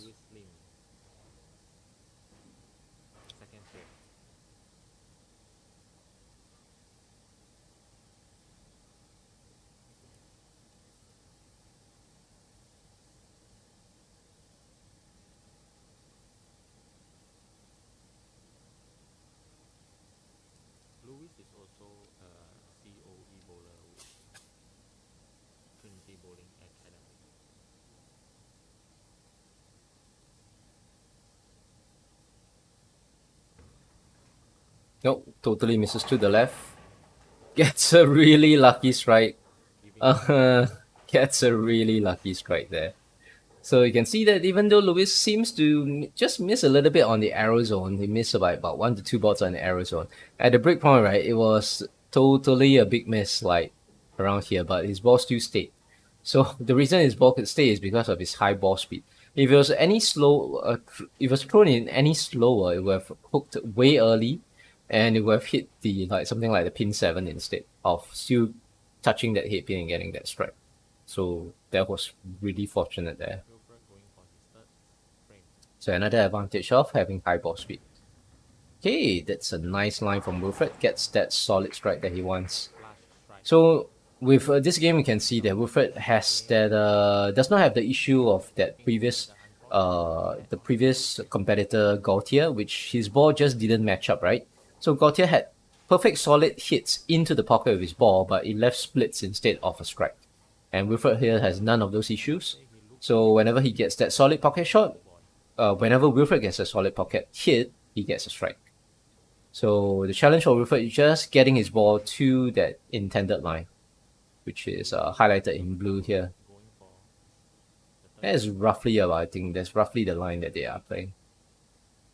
Lewis is also a COE bowler with Trinity Bowling Academy. Nope, totally misses to the left. Gets a really lucky strike. giving Uh, gets a really lucky strike there. So you can see that even though Lewis seems to just miss a little bit on the arrow zone, he missed by about 1 to 2 balls on the arrow zone. At the break point, right, it was totally a big miss, like around here, but his ball still stayed. So the reason his ball could stay is because of his high ball speed. If it was any slow, if it was thrown in any slower, it would have hooked way early, and it would have hit the like something like the pin 7 instead of still touching that head pin and getting that strike. So that was really fortunate there. Wilfred going for his third frame. So another advantage of having high ball speed. Okay, that's a nice line from Wilfred. Gets that solid strike that he wants. Flush strike. So with this game, we can see that Wilfred has that does not have the issue of that previous the previous competitor Gautier, which his ball just didn't match up, right? So Gautier had perfect solid hits into the pocket of his ball, but it left splits instead of a strike. And Wilfred here has none of those issues. So whenever he gets that solid pocket shot, whenever Wilfred gets a solid pocket hit, he gets a strike. So the challenge for Wilfred is just getting his ball to that intended line, which is highlighted in blue here. Going for the That third is roughly about, I think that's roughly the line that they are playing.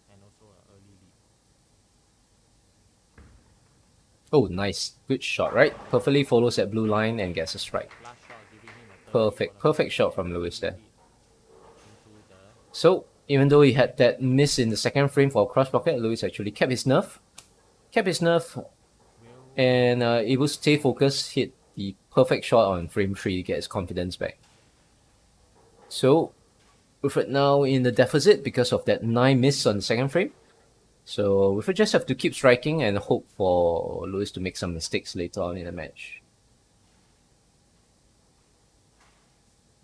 and also an early lead. Oh, nice. Good shot, right? Perfectly follows that blue line and gets a strike. Last shot giving him a 30 Perfect. for the Perfect shot first from frame, Lewis there. into the So even though he had that miss in the second frame for a cross pocket, Lewis actually kept his nerve. will And able to stay focused, hit the perfect shot on frame 3 to get his confidence back. So Wilfred now in the deficit because of that 9 miss on the second frame. So Wilfred just have to keep striking and hope for Lewis to make some mistakes later on in the match.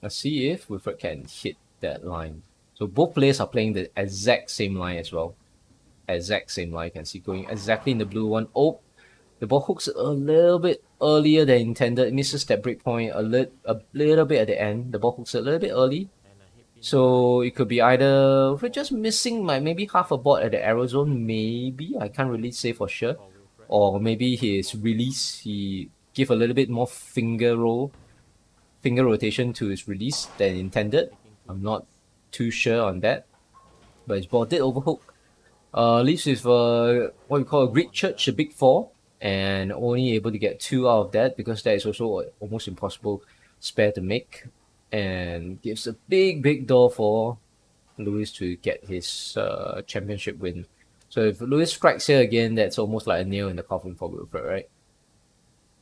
Let's see if Wilfred can hit that line. So both players are playing the exact same line as well. Exact same line, you can see going exactly in the blue one. Oh, the ball hooks a little bit earlier than intended. It misses that break point a little bit at the end. The ball hooks a little bit early. and a hit pin. So it could be either we're just missing like maybe half a board at the arrow zone, maybe. I can't really say for sure. For Wilfred. Or maybe his release, he give a little bit more finger rotation to his release than intended. I'm not too sure on that. But his ball did overhook. Leaves with what we call a great church, a big 4, and only able to get 2 out of that because that is also almost impossible spare to make, and gives a big door for Lewis to get his championship win. So if Lewis strikes here again, that's almost like a nail in the coffin for Wilfred, right?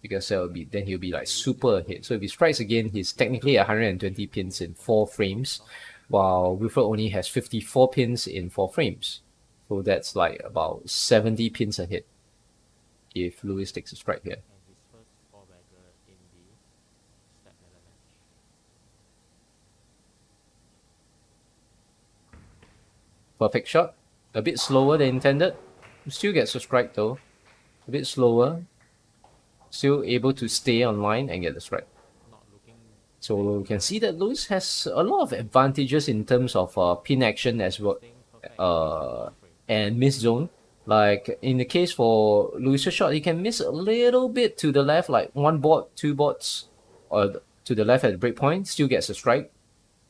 Because then he'll be like super ahead. So if he strikes again, he's technically 120 pins in 4 frames, while Wilfred only has 54 pins in 4 frames. So that's like about 70 pins ahead if Lewis takes a strike here. And his first four-bagger in the step ladder match. Perfect shot. A bit slower than intended. Still gets a strike though. A bit slower. Still able to stay online and get the strike. Not looking So you can see that Lewis has a lot of advantages in terms of pin action as well, staying perfect in the frame. and miss zone. Like in the case for Lewis's shot, he can miss a little bit to the left, like 1 board, 2 boards, or to the left at the break point, still gets a strike.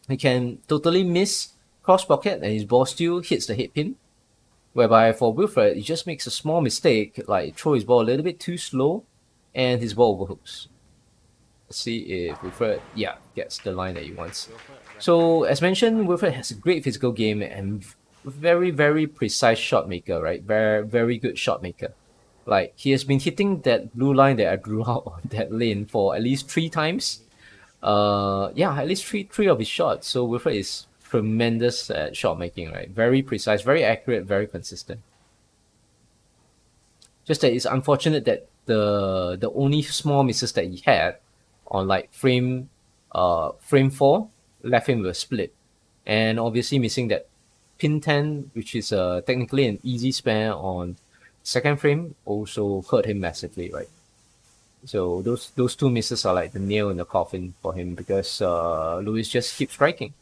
He can totally miss cross pocket and his ball still hits the head pin. Whereby for Wilfred, he just makes a small mistake, like throw his ball a little bit too slow, and his ball overhooks. Let's see if Wilfred, gets the line that he wants. Wilfred So as mentioned, Wilfred has a great physical game and very precise shot maker, right? Very good shot maker. Like he has been hitting that blue line that I drew out on that lane for at least 3 times. At least three of his shots. So Wilfred is tremendous at shot making, right? Very precise, very accurate, very consistent. Just that it's unfortunate that the only small misses that he had on like frame 4 left him with a split, and obviously missing that pin 10, which is technically an easy spare on second frame, also hurt him massively, right? So those 2 misses are like the nail in the coffin for him because Lewis just keeps striking.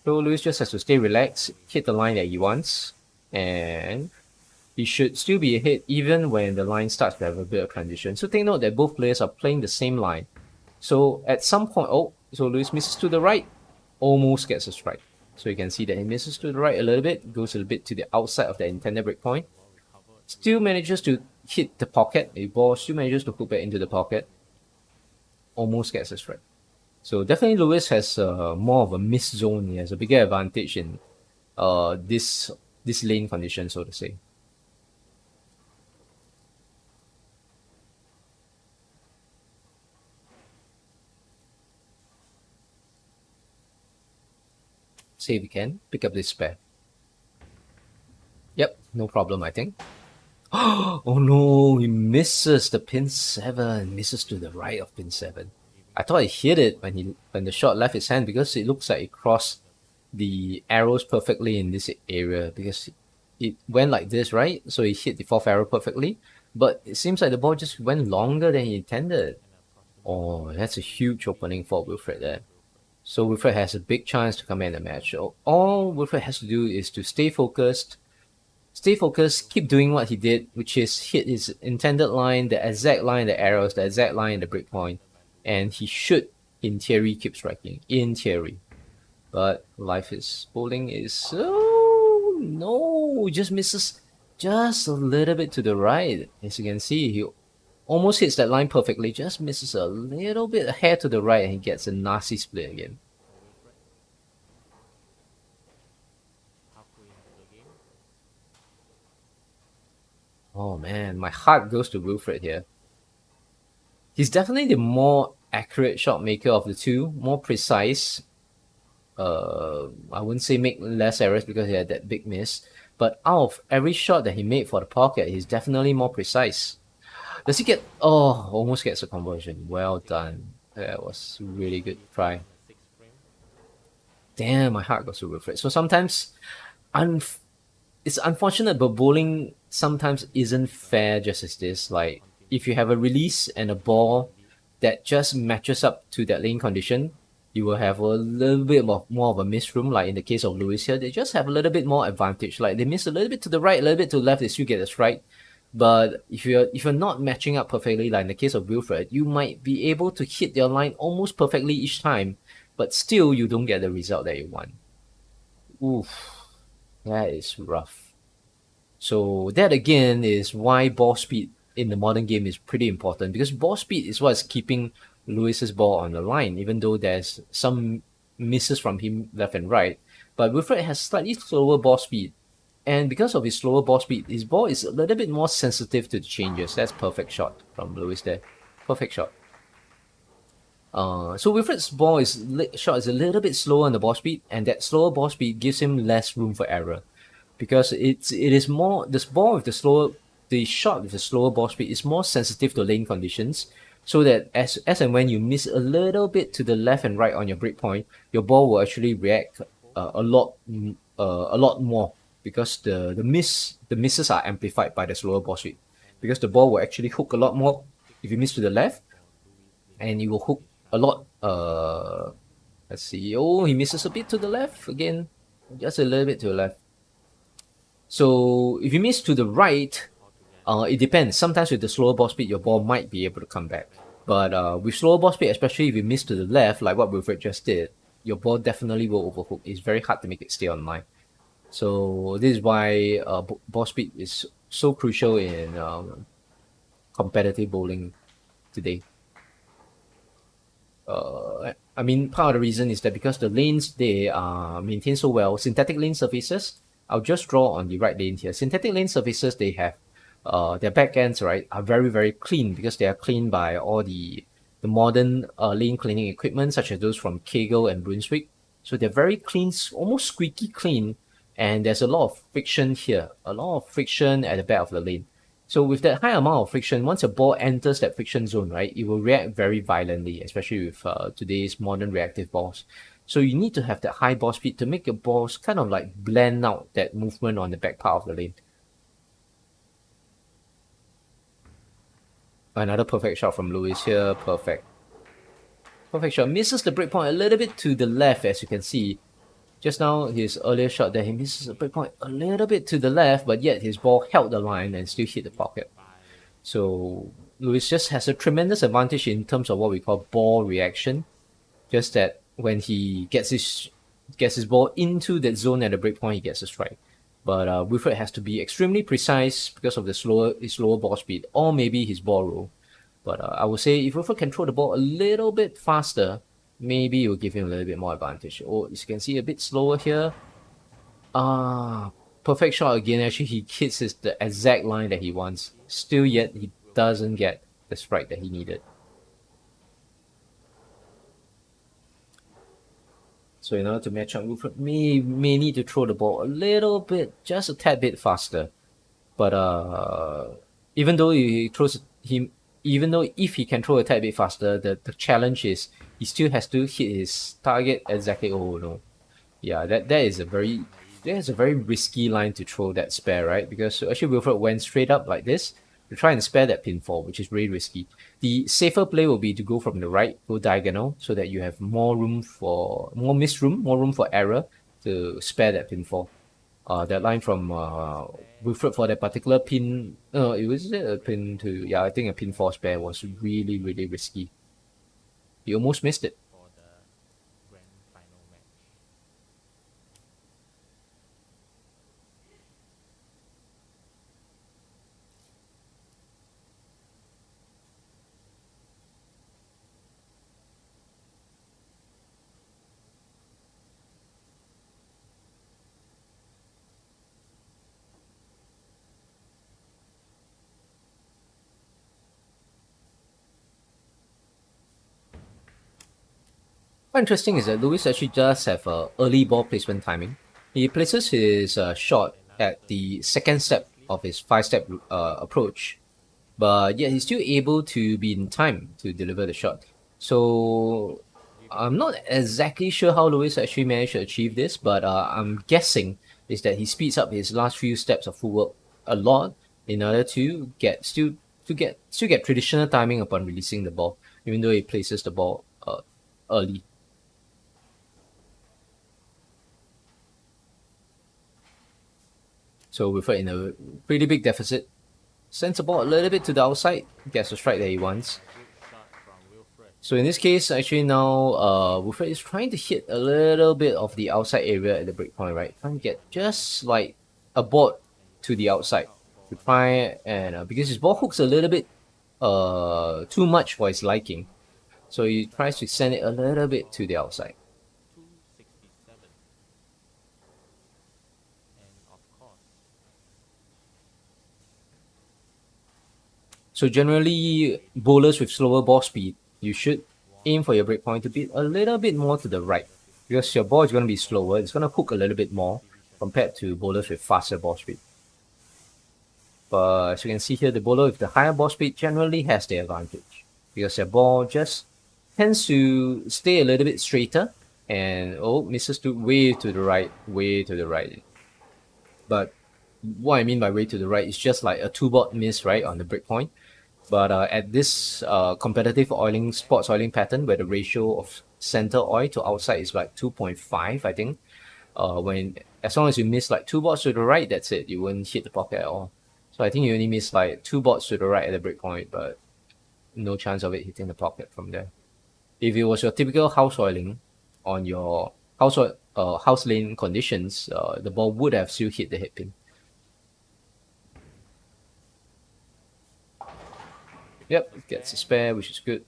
So Lewis just has to stay relaxed, hit the line that he wants, and he should still be ahead even when the line starts to have a bit of transition. So take note that both players are playing the same line. So at some point, so Lewis misses to the right, almost gets a strike. So you can see that he misses to the right a little bit, goes a little bit to the outside of the intended breakpoint, Well recovered. still manages to hit the pocket. The ball still manages to hook back into the pocket, almost gets a strike. So definitely Lewis has more of a miss zone. He has a bigger advantage in this lane condition, so to say. See if we can pick up this pair. Yep, no problem, I think. Oh no, he misses the pin 7, misses to the right of pin 7. I thought he hit it when the shot left his hand because it looks like it crossed the arrows perfectly in this area because it went like this, right? So he hit the 4th arrow perfectly, but it seems like the ball just went longer than he intended. Oh, that's a huge opening for Wilfred there. So Wilfred has a big chance to come in the match. All Wilfred has to do is to stay focused, keep doing what he did, which is hit his intended line, the exact line, the arrows, the exact line, the breakpoint, and he should, in theory, keep striking. In theory. But life is bowling is so no, just misses just a little bit to the right. As you can see, he almost hits that line perfectly, just misses a little bit a hair to the right, and he gets a nasty split again. For Wilfred. Halfway into the game. Oh man, my heart goes to Wilfred here. He's definitely the more accurate shot maker of the two, more precise. I wouldn't say make less errors because he had that big miss, but out of every shot that he made for the pocket, he's definitely more precise. Does he get? Oh, almost gets a conversion. Well done. That was really good try. In the 6th frame. Damn, my heart goes to Wilfred. So sometimes, it's unfortunate, but bowling sometimes isn't fair just as this. Like, if you have a release and a ball that just matches up to that lane condition, you will have a little bit more of a miss room. Like in the case of Lewis here, they just have a little bit more advantage. Like they miss a little bit to the right, a little bit to the left, they still get a strike. But if you're not matching up perfectly, like in the case of Wilfred, you might be able to hit your line almost perfectly each time, but still you don't get the result that you want. Oof, that is rough. So that again is why ball speed in the modern game is pretty important because ball speed is what's keeping Lewis's ball on the line, even though there's some misses from him left and right. But Wilfred has slightly slower ball speed. And because of his slower ball speed, his ball is a little bit more sensitive to the changes. That's perfect shot from Lewis there. Perfect shot. So Wilfred's shot is a little bit slower on the ball speed, and that slower ball speed gives him less room for error because it is more this ball with the shot with the slower ball speed is more sensitive to lane conditions, so that as and when you miss a little bit to the left and right on your break point, your ball will actually react a lot more because the misses are amplified by the slower ball speed because the ball will actually hook a lot more if you miss to the left, and you will hook a lot. Let's see. Oh, he misses a bit to the left again, just a little bit to the left. So if you miss to the right, it depends. Sometimes with the slower ball speed, your ball might be able to come back. But with slower ball speed, especially if you miss to the left, like what Wilfred just did, your ball definitely will overhook. It's very hard to make it stay on line. So this is why ball speed is so crucial in competitive bowling today. I mean, part of the reason is that because the lanes they are maintained so well, synthetic lane surfaces. I'll just draw on the right lane here. Synthetic lane surfaces they have, their back ends right are very clean because they are cleaned by all the modern lane cleaning equipment such as those from Kegel and Brunswick. So they're very clean, almost squeaky clean, and there's a lot of friction here, a lot of friction at the back of the lane. So with that high amount of friction, once a ball enters that friction zone, right, it will react very violently, especially with today's modern reactive balls. So you need to have that high ball speed to make your balls kind of like blend out that movement on the back part of the lane. Another perfect shot from Lewis here, perfect. Perfect shot, misses the breakpoint a little bit to the left as you can see. Just now, his earlier shot there, he misses a breakpoint a little bit to the left, but yet his ball held the line and still hit the pocket. So Lewis just has a tremendous advantage in terms of what we call ball reaction. Just that when he gets his ball into that zone at the breakpoint, he gets a strike. But Wilfred has to be extremely precise because of his slower ball speed, or maybe his ball roll. But I would say if Wilfred can throw the ball a little bit faster, maybe it will give him a little bit more advantage. Oh, as you can see, a bit slower here. Perfect shot again. Actually, he hits the exact line that he wants. Still yet, he doesn't get the strike that he needed. So in order to match up, Wilfred may need to throw the ball a little bit, just a tad bit faster. But even though even though if he can throw a tad bit faster, the challenge is he still has to hit his target exactly. Oh no, yeah, that is a very risky line to throw that spare, right? Because actually Wilfred went straight up like this to try and spare that pinfall, which is really risky. The safer play will be to go from the right, go diagonal, so that you have more room for error to spare that pinfall. That line from Wilfred for that particular pin, it was a pin to, yeah, I think a pinfall spare was really, really risky. He almost missed it. For the grand final match. What interesting is that Lewis actually does have early ball placement timing. He places his shot at the second step of his 5-step approach, but yet he's still able to be in time to deliver the shot. So I'm not exactly sure how Lewis actually managed to achieve this, but I'm guessing is that he speeds up his last few steps of footwork a lot in order to get traditional timing upon releasing the ball, even though he places the ball early. So Wilfred in a pretty big deficit. Sends the ball a little bit to the outside, gets the strike that he wants. Good shot from Wilfred. So in this case, actually now Wilfred is trying to hit a little bit of the outside area at the breakpoint, right? Trying to get just like a board to the outside to try and because his ball hooks a little bit too much for his liking. So he tries to send it a little bit to the outside. 267. And of course, So generally, bowlers with slower ball speed, you should aim for your breakpoint to be a little bit more to the right, because your ball is going to be slower. It's going to hook a little bit more compared to bowlers with faster ball speed. But as you can see here, the bowler with the higher ball speed generally has the advantage because their ball just tends to stay a little bit straighter and misses way to the right. But what I mean by way to the right is just like a two-board miss, right, on the breakpoint. But at this competitive sports oiling pattern, where the ratio of center oil to outside is like 2.5, I think. As long as you miss like 2 boards to the right, that's it. You won't hit the pocket at all. So I think you only miss like 2 boards to the right at the breakpoint, but no chance of it hitting the pocket from there. If it was your typical house oiling on your house lane conditions, the ball would have still hit the head pin. Yep, gets a spare, which is good.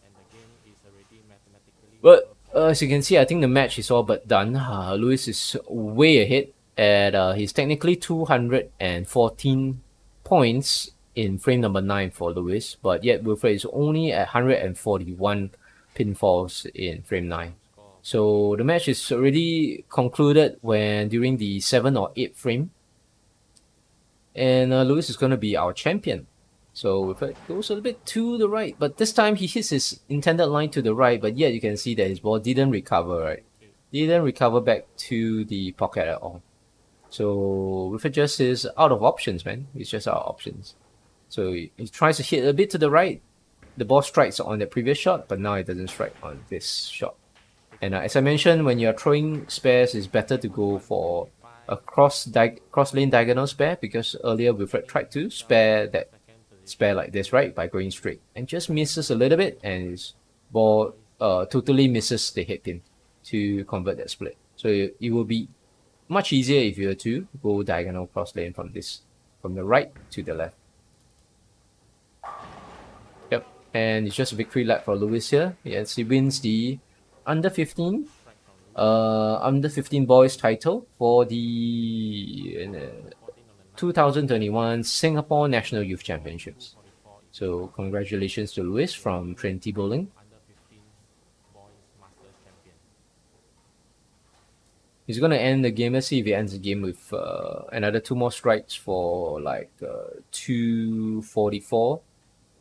and the game is already mathematically But over. as you can see, I think the match is all but done. Lewis is way ahead at he's technically 214 points in frame number 9 for Lewis, but yet Wilfred is only at 141 pinfalls in frame 9. Score. So the match is already concluded during the 7 or 8 frame, and Lewis is going to be our champion. So Wilfred goes a little bit to the right, but this time he hits his intended line to the right, but yet you can see that his ball didn't recover, right? Didn't recover back to the pocket at all. So Wilfred just is out of options, man. He's just out of options. So he tries to hit a bit to the right. The ball strikes on the previous shot, but now it doesn't strike on this shot. And as I mentioned, when you're throwing spares, it's better to go for a cross lane diagonal spare, because earlier Wilfred tried to spare that spare like this, right, by going straight, and just misses a little bit, and his ball totally misses the head pin to convert that split. So it will be much easier if you were to go diagonal cross lane from the right to the left. Yep, and it's just a victory lap for Lewis here. Yes, he wins the under 15 boys title for the 2021 Singapore National Youth Championships. So congratulations to Lewis from Trinity Bowling. He's going to end the game. Let's see if he ends the game with another 2 more strikes for like 244.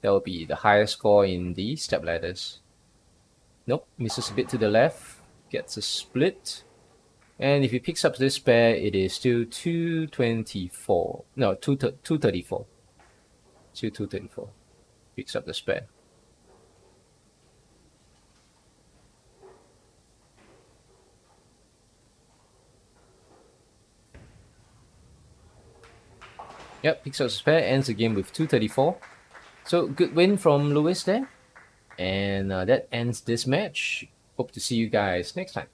That will be the highest score in the step ladders. Nope, misses a bit to the left. Gets a split. And if he picks up this pair, it is still 224. No, 234. Still 234. Picks up the spare. Yep, picks up the spare, ends the game with 234. So good win from Lewis there. And that ends this match. Hope to see you guys next time.